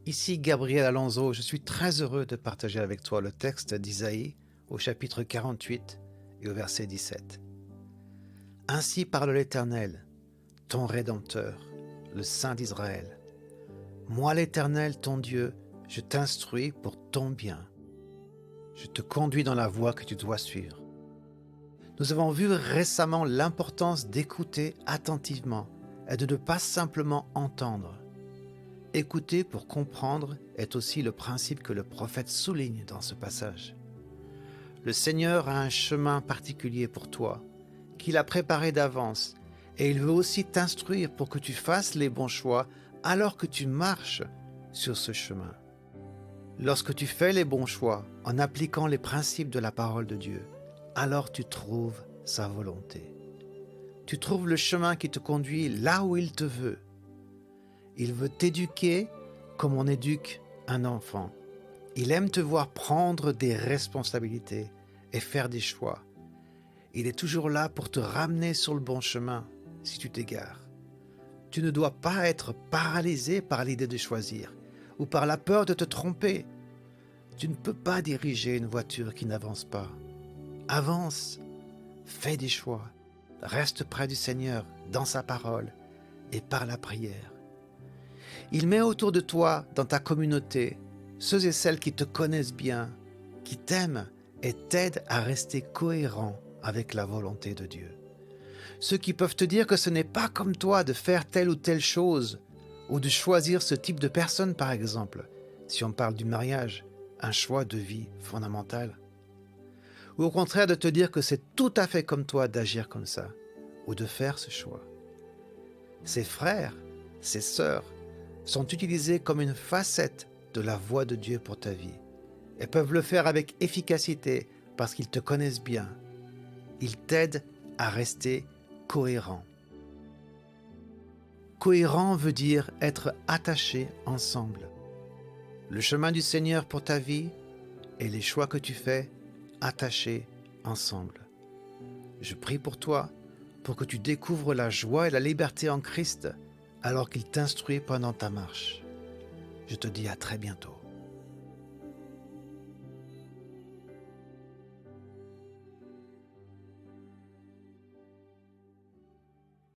Ici Gabriel Alonso, je suis très heureux de partager avec toi le texte d'Isaïe au chapitre 48 et au verset 17. Ainsi parle l'Éternel, ton Rédempteur, le Saint d'Israël. Moi l'Éternel, ton Dieu, je t'instruis pour ton bien. Je te conduis dans la voie que tu dois suivre. Nous avons vu récemment l'importance d'écouter attentivement et de ne pas simplement entendre. Écouter pour comprendre est aussi le principe que le prophète souligne dans ce passage. Le Seigneur a un chemin particulier pour toi, qu'il a préparé d'avance, et il veut aussi t'instruire pour que tu fasses les bons choix alors que tu marches sur ce chemin. Lorsque tu fais les bons choix en appliquant les principes de la parole de Dieu, alors tu trouves sa volonté. Tu trouves le chemin qui te conduit là où il te veut. Il veut t'éduquer comme on éduque un enfant. Il aime te voir prendre des responsabilités et faire des choix. Il est toujours là pour te ramener sur le bon chemin si tu t'égares. Tu ne dois pas être paralysé par l'idée de choisir ou par la peur de te tromper. Tu ne peux pas diriger une voiture qui n'avance pas. Avance, fais des choix, reste près du Seigneur dans sa parole et par la prière. Il met autour de toi, dans ta communauté, ceux et celles qui te connaissent bien, qui t'aiment et t'aident à rester cohérent avec la volonté de Dieu. Ceux qui peuvent te dire que ce n'est pas comme toi de faire telle ou telle chose, ou de choisir ce type de personne par exemple, si on parle du mariage, un choix de vie fondamental. Ou au contraire de te dire que c'est tout à fait comme toi d'agir comme ça, ou de faire ce choix. Ces frères, ces sœurs, sont utilisés comme une facette de la voix de Dieu pour ta vie, et peuvent le faire avec efficacité parce qu'ils te connaissent bien. Ils t'aident à rester cohérent. Cohérent veut dire être attaché ensemble. Le chemin du Seigneur pour ta vie et les choix que tu fais attachés ensemble. Je prie pour toi, pour que tu découvres la joie et la liberté en Christ alors qu'il t'instruit pendant ta marche. Je te dis à très bientôt.